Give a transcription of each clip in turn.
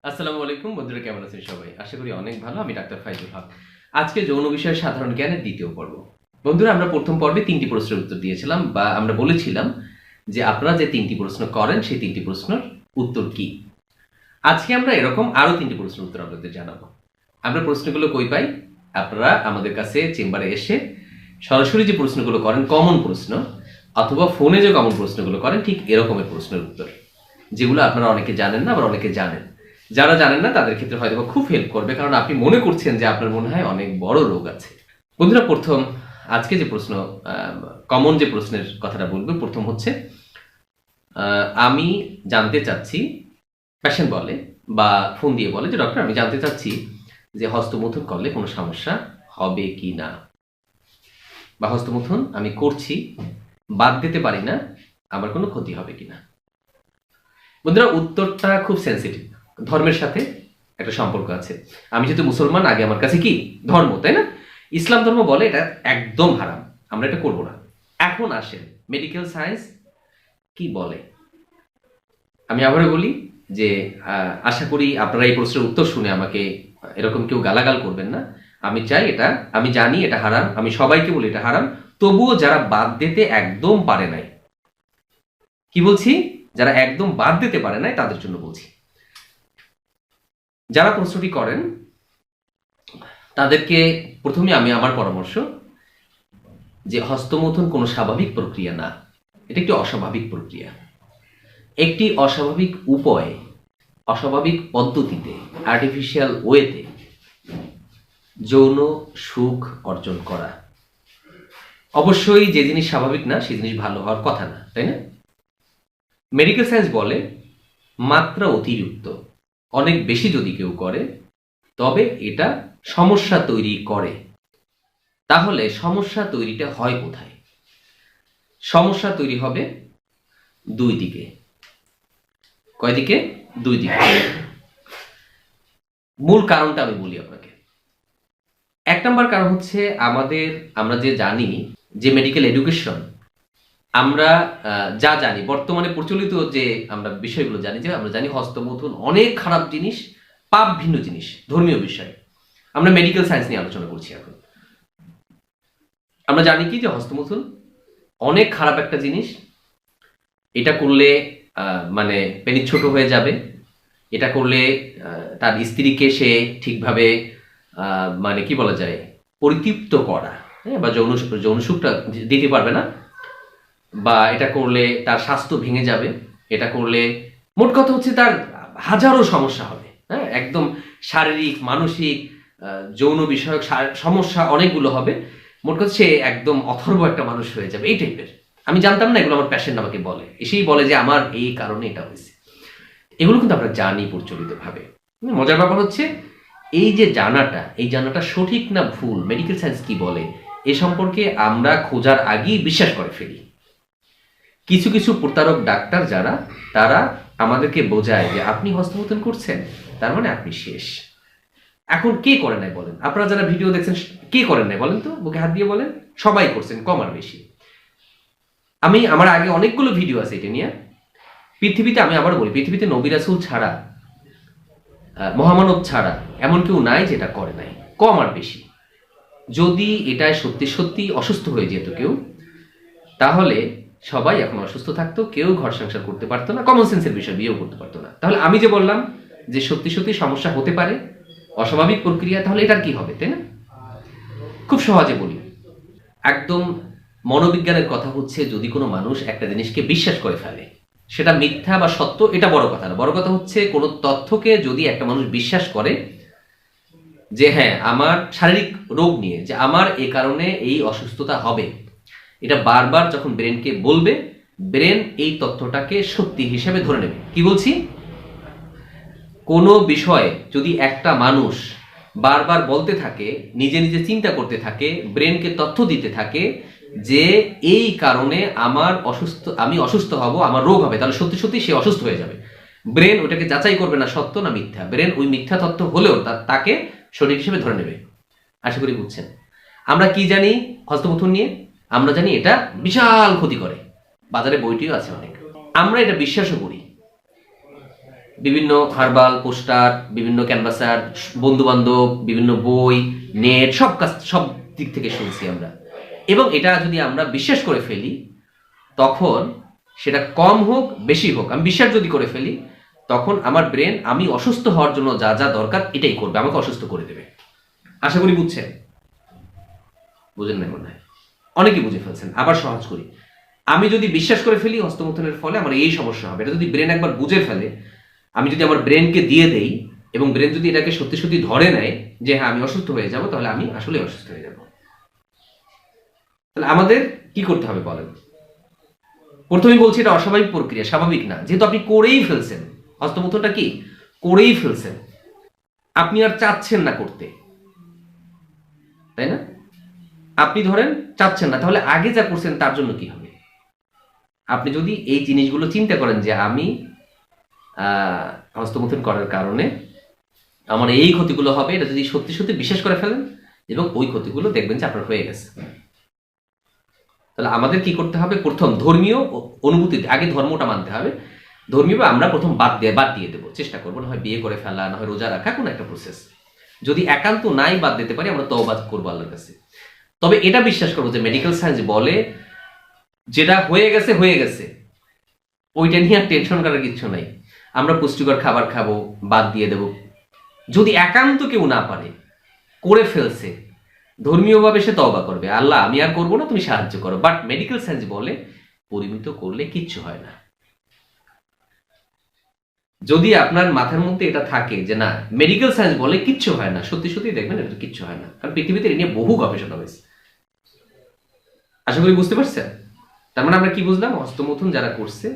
আসসালামু আলাইকুম বন্ধুরা, কেমন আছেন সবাই? আশা করি অনেক ভালো। আমি ডাক্তার ফাইজুল হক। আজকে যৌন বিষয়ে সাধারণ জ্ঞানের দ্বিতীয় পর্ব। বন্ধুরা, আমরা প্রথম পর্বে ৩টি প্রশ্নের উত্তর দিয়েছিলাম, বা আমরা বলেছিলাম যে আপনারা যে ৩টি প্রশ্ন করেন সেই ৩টি প্রশ্নের উত্তর কি। আজকে আমরা এরকম আরো ৩টি প্রশ্নের উত্তর আপনাদের জানাবো। আমরা প্রশ্নগুলো কই পাই? আপনারা আমাদের কাছে চেম্বারে এসে সরাসরি যে প্রশ্নগুলো করেন, কমন প্রশ্ন, অথবা ফোনে যে কমন প্রশ্নগুলো করেন, ঠিক এরকমের প্রশ্নের উত্তর, যেগুলো আপনারা অনেকে জানেন না, আবার অনেকে জানেন। যারা জানেন না তাদের ক্ষেত্রে হয়তো খুব হেল্প করবে, কারণ আপনি মনে করছেন যে আপনার মনে হয় অনেক বড় রোগ আছে। বন্ধুরা, প্রথম আজকে যে প্রশ্ন, কমন যে প্রশ্নের কথাটা বলবো, প্রথম হচ্ছে আমি জানতে চাচ্ছি, পেশেন্ট বলে বা ফোন দিয়ে বলে যে ডক্টর, আমি জানতে চাচ্ছি যে হস্তমৈথুন করলে কোনো সমস্যা হবে কি না, বা হস্তমৈথুন আমি করছি, বাদ দিতে পারি না, আমার কোনো ক্ষতি হবে কিনা। বন্ধুরা, উত্তরটা খুব সেন্সিটিভ। ধর্মের সাথে একটা সম্পর্ক আছে। আমি যেহেতু মুসলমান, আগে আমার কাছে কি ধর্ম, তাই না? ইসলাম ধর্ম বলে এটা একদম হারাম, আমরা এটা করবো না। এখন আসেন মেডিকেল সায়েন্স কি বলে। আমি আবারও বলি যে আশা করি আপনারা এই প্রশ্নের উত্তর শুনে আমাকে এরকম কেউ গালাগাল করবেন না। আমি চাই, এটা আমি জানি এটা হারাম, আমি সবাইকে বলি এটা হারাম, তবুও যারা বাদ দিতে একদম পারে নাই, কি বলছি, যারা একদম বাদ দিতে পারে নাই তাদের জন্য বলছি। যারা প্রশ্নটি করেন তাদেরকে প্রথমে আমি আমার পরামর্শ যে হস্তমৈথুন কোনো স্বাভাবিক প্রক্রিয়া না, এটা একটি অস্বাভাবিক প্রক্রিয়া। একটি অস্বাভাবিক উপায়ে, অস্বাভাবিক পদ্ধতিতে, আর্টিফিশিয়াল ওয়েতে যৌন সুখ অর্জন করা। অবশ্যই যে জিনিস স্বাভাবিক না সেই জিনিস ভালো হওয়ার কথা না, তাই না? মেডিকেল সায়েন্স বলে মাত্রা অতিরিক্ত, অনেক বেশি যদি কেউ করে তবে এটা সমস্যা তৈরি করে। তাহলে সমস্যা তৈরিটা হয় কোথায়? সমস্যা তৈরি হবে দুই দিকে। কয় দিকে? দুই দিকে। মূল কারণটা আমি বলি আপনাকে। ১ নম্বর কারণ হচ্ছে আমরা যে জানি যে মেডিকেল এডুকেশন, আমরা যা জানি বর্তমানে প্রচলিত যে আমরা বিষয়গুলো জানি, যে আমরা জানি হস্তমৈথুন অনেক খারাপ জিনিস, পাপ ভিন্ন জিনিস, ধর্মীয় বিষয়। আমরা মেডিকেল সায়েন্স নিয়ে আলোচনা করছি এখন। আমরা জানি কি যে হস্তমৈথুন অনেক খারাপ একটা জিনিস। এটা করলে মানে পেনিস ছোট হয়ে যাবে। এটা করলে তার স্ত্রীকে সে ঠিকভাবে মানে কি বলা যায়, পরিতৃপ্ত করা, হ্যাঁ, বা যৌন সুখটা দিতে পারবে না। বা এটা করলে তার স্বাস্থ্য ভেঙে যাবে। এটা করলে মোট কথা হচ্ছে তার হাজারো সমস্যা হবে, হ্যাঁ, একদম শারীরিক, মানসিক, যৌন বিষয়ক সমস্যা অনেকগুলো হবে। মোট কথা সে একদম অথর্ব একটা মানুষ হয়ে যাবে, এই টাইপের। আমি জানতাম না এগুলো, আমার পেশেন্ট আমাকে বলে, এসেই বলে যে আমার এই কারণে এটা হয়েছে। এগুলো কিন্তু আমরা জানি প্রচলিতভাবে। মজার ব্যাপার হচ্ছে এই যে জানাটা, এই জানাটা সঠিক না ভুল, মেডিকেল সায়েন্স কি বলে এ সম্পর্কে আমরা খোঁজার আগেই বিশ্বাস করে ফেলি। কিছু কিছু প্রতারক ডাক্তার যারা, তারা আমাদেরকে বোঝায় যে আপনি হস্তমৈথুন করছেন, তার মানে আপনি শেষ। এখন কে করে নাই বলেন? আপনারা যারা ভিডিও দেখছেন কে করেন নাই বলেন তো, বুকে হাত দিয়ে বলেন। সবাই করছেন, কম আর বেশি। আমার আগে অনেকগুলো ভিডিও আছে এটা নিয়ে। পৃথিবীতে, আমি আবার বলি, পৃথিবীতে নবী রাসূল ছাড়া, মহামানব ছাড়া এমন কেউ নাই যেটা করে নাই, কম আর বেশি। যদি এটা সত্যি সত্যি অসুস্থ হয়ে যেত কেউ, তাহলে সবাই এখন অসুস্থ থাকতো, কেউ ঘর সংসার করতে পারতো না, কমন সেন্সের বিষয় বিয়েও করতে পারতো না। তাহলে আমি যে বললাম যে সত্যি সত্যি সমস্যা হতে পারে, অস্বাভাবিক প্রক্রিয়া, তাহলে এটার কি হবে, তাই না? খুব সহজে বলি, একদম মনোবিজ্ঞানের কথা হচ্ছে, যদি কোনো মানুষ একটা জিনিসকে বিশ্বাস করে ফেলে, সেটা মিথ্যা বা সত্য এটা বড় কথা না। বড় কথা হচ্ছে কোনো তথ্যকে যদি একটা মানুষ বিশ্বাস করে যে হ্যাঁ, আমার শারীরিক রোগ নিয়ে, যে আমার এ কারণে এই অসুস্থতা হবে, এটা বারবার যখন ব্রেনকে বলবে, ব্রেন এই তথ্যটাকে সত্যি হিসেবে ধরে নেবে। কি বলছি? কোনো বিষয়ে যদি একটা মানুষ বারবার বলতে থাকে, নিজে নিজে চিন্তা করতে থাকে, ব্রেনকে তথ্য দিতে থাকে যে এই কারণে আমি অসুস্থ হব, আমার রোগ হবে, তাহলে সত্যি সত্যি সে অসুস্থ হয়ে যাবে। ব্রেন ওটাকে যাচাই করবে না সত্য না মিথ্যা, ব্রেন ওই মিথ্যা তথ্য হলেও তাকে সঠিক হিসেবে ধরে নেবে। আশা করি বুঝছেন। আমরা কি জানি হস্তমৈথুন নিয়ে? আমরা জানি এটা বিশাল ক্ষতি করে, বাজারে বইটিও আছে অনেক। আমরা এটা বিশ্বাসও করি বিভিন্ন হার্বাল পোস্টার, বিভিন্ন ক্যানভাসার, বন্ধু বান্ধব, বিভিন্ন বই, নেট, সব দিক থেকে শুনছি আমরা। এবং এটা যদি আমরা বিশ্বাস করে ফেলি, তখন সেটা কম হোক বেশি হোক, আমি বিশ্বাস যদি করে ফেলি, তখন আমার ব্রেন আমি অসুস্থ হওয়ার জন্য যা যা দরকার এটাই করবে, আমাকে অসুস্থ করে দেবে। আশা করি বুঝছেন। বুঝেন না মনে হয়, অনেকেই বুঝে ফেলছেন। আবার সহজ করি, আমি যদি বিশ্বাস করে ফেলি হস্তমৈথুনের ফলে আমার এই সমস্যা হবে, এটা যদি ব্রেন একবার বুঝে ফেলে, আমি যদি আমার ব্রেনকে দিয়ে দেই এবং ব্রেন যদি এটাকে সত্যি সত্যি ধরে নেয় যে হ্যাঁ আমি অসুস্থ হয়ে যাব, তাহলে আমি আসলে অসুস্থ হয়ে যাব। তাহলে আমাদের কি করতে হবে বলেন? প্রথমেই বলছি এটা অস্বাভাবিক প্রক্রিয়া, স্বাভাবিক না। যেহেতু আপনি করেই ফেলছেন, হস্তমৈথুনটা কি করেই ফেলছেন, আপনি আর চাচ্ছেন না করতে, তাই না? আপনি ধরেন চাচ্ছেন না, তাহলে আগে যা করছেন তার জন্য কি হবে? আপনি যদি এই জিনিসগুলো চিন্তা করেন যে আমি হস্তমৈথুন করার কারণে আমার এই ক্ষতিগুলো হবে, এটা যদি সত্যি সত্যি বিশ্বাস করে ফেলেন এবং ওই ক্ষতিগুলো দেখবেন যে আপনার হয়ে গেছে, তাহলে আমাদের কি করতে হবে? প্রথম ধর্মীয় অনুভূতি, আগে ধর্মটা মানতে হবে। ধর্মীয় আমরা প্রথম বাদ দিয়ে দেবো, চেষ্টা করবো, না হয় বিয়ে করে ফেলা, না হয় রোজা রাখা, কোনো একটা প্রসেস। যদি একান্ত নাই বাদ দিতে পারি, আমরা তওবা করবো আল্লাহর কাছে। তবে এটা বিশ্বাস করবো যে মেডিকেল সায়েন্স বলে যেটা হয়ে গেছে হয়ে গেছে, ওইটা নিয়ে আর টেনশন করার কিছু নাই। আমরা পুষ্টিকর খাবার খাবো, বাদ দিয়ে দেব। যদি একান্ত কেউ না পারে, করে ফেলছে, ধর্মীয়ভাবে সে তওবা করবে, আল্লাহ আমি আর করবো না, তুমি সাহায্য করো। বাট মেডিকেল সায়েন্স বলে পরিমিত করলে কিচ্ছু হয় না। যদি আপনার মাথার মধ্যে এটা থাকে যে না মেডিকেল সায়েন্স বলে কিচ্ছু হয় না, সত্যি সত্যি দেখবেন এটা কিচ্ছু হয় না, কারণ পৃথিবীতে এটা নিয়ে বহু গবেষণা হয়েছে। আশা করি বুঝতে পারছেন। তার মানে আমরা কি বুঝলাম? হস্তমৈথুন যারা করছে,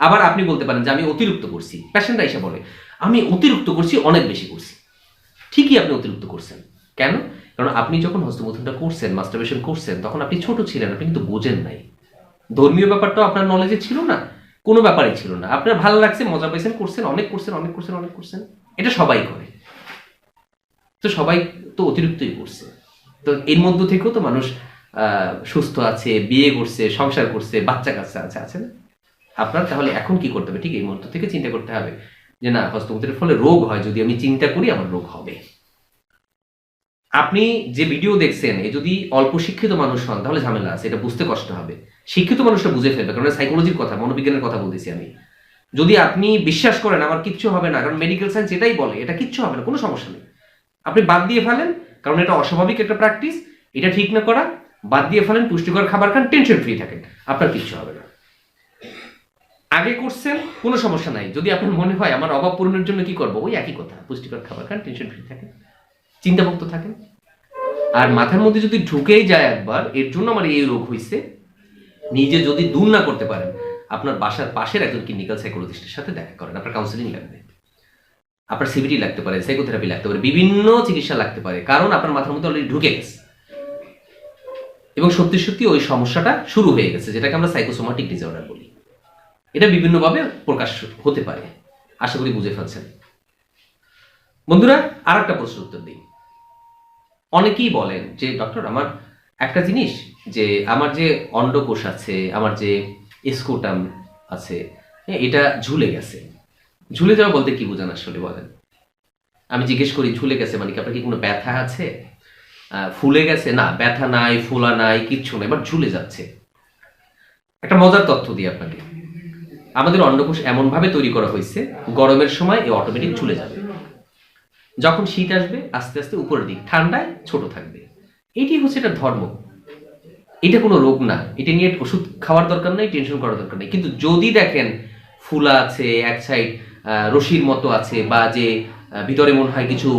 আবার আপনি বলতে পারেন যে আমি অতিরিক্ত করছি, পেশেন্টরা এসে বলে আমি অতিরিক্ত করছি, অনেক বেশি করছি। ঠিকই আপনি অতিরিক্ত করছেন। কেন? কারণ আপনি যখন হস্তমৈথুনটা করছেন, মাস্টারবেশন করছেন, তখন আপনি ছোট ছিলেন, আপনি কিন্তু বোঝেন নাই। ধর্মীয় ব্যাপারটাও আপনার নলেজে ছিল না, কোনো ব্যাপারই ছিল না। আপনার ভালো লাগছে, মজা পাইছেন, করছেন, অনেক করছেন, অনেক করছেন, অনেক করছেন, এটা সবাই করে। তো সবাই তো অতিরিক্তই করছে। তো এর মধ্য থেকেও তো মানুষ সুস্থ আছে, বিয়ে করছে, সংসার করছে, বাচ্চা কাচ্চা আছে না? আপনার তাহলে এখন কি করতে হবে? ঠিক এই মুহূর্ত থেকে চিন্তা করতে হবে যে না হস্তমৈথুনের ফলে রোগ হয়, যদি আমি চিন্তা করি আমার রোগ হবে। আপনি যে ভিডিও দেখছেন, এ যদি অল্প শিক্ষিত মানুষ হন তাহলে ঝামেলা আছে, এটা বুঝতে কষ্ট হবে। শিক্ষিত মানুষটা বুঝে ফেলবে, কারণ সাইকোলজির কথা, মনোবিজ্ঞানের কথা বলতেছি আমি। যদি আপনি বিশ্বাস করেন আমার কিচ্ছু হবে না, কারণ মেডিকেল সায়েন্স এটাই বলে এটা কিচ্ছু হবে না, কোনো সমস্যা নেই, আপনি বাদ দিয়ে ফেলেন, কারণ এটা অস্বাভাবিক একটা প্র্যাকটিস, এটা ঠিক না করা, বাদ দিয়ে ফেলেন, পুষ্টিকর খাবার খান, টেনশন ফ্রি থাকেন, আপনার কিচ্ছু হবে না। আগে করছেন কোনো সমস্যা নাই, যদি আপনার মনে হয় আমার অভাব পূরণের জন্য কি করবো, ওই একই কথা, পুষ্টিকর খাবার খান, টেনশন ফ্রি থাকেন, চিন্তামুক্ত থাকেন। আর মাথার মধ্যে যদি ঢুকেই যায় একবার এর জন্য আমার এই রোগ হয়েছে, নিজে যদি দূর না করতে পারেন, আপনার বাসার পাশের একজন ক্লিনিক্যাল সাইকোলজিস্টের সাথে দেখা করেন। আপনার কাউন্সিলিং লাগবে, আপনার সিবিটি লাগতে পারে, সাইকোথেরাপি লাগতে পারে, বিভিন্ন চিকিৎসা লাগতে পারে, কারণ আপনার মাথার মধ্যে অলরেডি ঢুকে গেছে এবং সত্যি সত্যি ওই সমস্যাটা শুরু হয়ে গেছে, যেটাকে আমরা সাইকোসোমাটিক ডিসঅর্ডার বলি। এটা বিভিন্নভাবে প্রকাশ হতে পারে। আশা করি বুঝে ফেলছেন। বন্ধুরা, আর একটা প্রশ্নের উত্তর দিই। অনেকেই বলেন যে ডক্টর আমার একটা জিনিস, যে আমার যে অন্ডকোষ আছে, আমার যে স্কোটাম আছে, এটা ঝুলে গেছে। ঝুলে যাওয়া বলতে কি বোঝান আসলে বলেন? আমি জিজ্ঞেস করি ঝুলে গেছে মানে কি, আপনার কি কোনো ব্যথা আছে? ফুলে গেছে? না, ব্যথা নাই, ফোলা নাই, কিচ্ছু নাই, বাট ঝুলে যাচ্ছে। একটা মজার তথ্য দিই আপনাকে। আমাদের অন্ডকোষ এমন ভাবে তৈরি করা হয়েছে, গরমের সময় এ অটোমেটিক ঝুলে যাবে, যখন শীত আসবে আস্তে আস্তে উপরের দিক, ঠান্ডায় ছোট থাকবে। এটি হচ্ছে এটা ধর্ম, এটা কোনো রোগ না, এটা নিয়ে ওষুধ খাওয়ার দরকার নেই, টেনশন করার দরকার নেই। কিন্তু যদি দেখেন ফুলা আছে, এক সাইড রশির মতো আছে, বা যে ভিতরে মনে হয় কিছু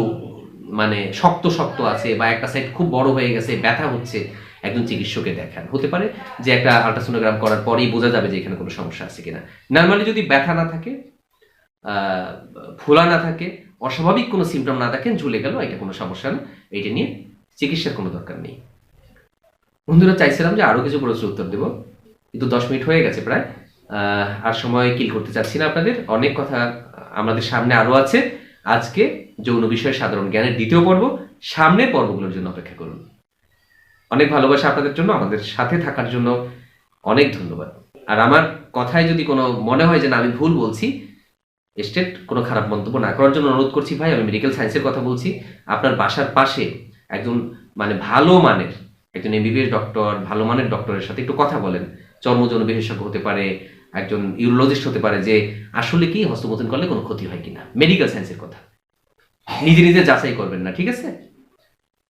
মানে শক্ত শক্ত আছে, বা একটা সাইড খুব বড় হয়ে গেছে, ব্যথা হচ্ছে, একজন চিকিৎসকের দেখান। হতে পারে যে একটা আল্ট্রাসোনোগ্রাম করার পরেই বোঝা যাবে যে এখানে কোনো সমস্যা আছে কিনা। নর্মালি যদি ব্যথা না থাকে, ফোলা না থাকে, অস্বাভাবিক কোনো সিমটম না দেখেন, ঝুলে গেল, এটা কোনো সমস্যা না, এটা নিয়ে চিকিৎসার কোনো দরকার নেই। বন্ধুরা, চাইছিলাম যে আরো কিছু প্রশ্নের উত্তর দেবো, কিন্তু 10 মিনিট হয়ে গেছে প্রায়, আর সময় কিল করতে চাচ্ছি না আপনাদের। অনেক কথা আমাদের সামনে আরো আছে। আজকে যৌন বিষয়ে সাধারণ জ্ঞানের দ্বিতীয় পর্ব, সামনের পর্বগুলোর জন্য অপেক্ষা করুন। অনেক ভালোবাসা আপনাদের জন্য, আমাদের সাথে থাকার জন্য অনেক ধন্যবাদ। আর আমার কথায় যদি কোনো মনে হয় যে না আমি ভুল বলছি, স্টেট কোনো খারাপ মন্তব্য না করার জন্য অনুরোধ করছি ভাই। আমি মেডিকেল সায়েন্সের কথা বলছি। আপনার বাসার পাশে একজন মানে ভালো মানের একজন এমবিবিএস ডক্টর, ভালো মানের ডক্টরের সাথে একটু কথা বলেন। চর্মযৌন বিশেষজ্ঞ হতে পারে, একজন ইউরোলজিস্ট হতে পারে, যে আসলে কি হস্তমৈথুন করলে কোনো ক্ষতি হয় কিনা। মেডিকেল সায়েন্সের কথা, নিজে নিজে যাচাই করবেন না, ঠিক আছে?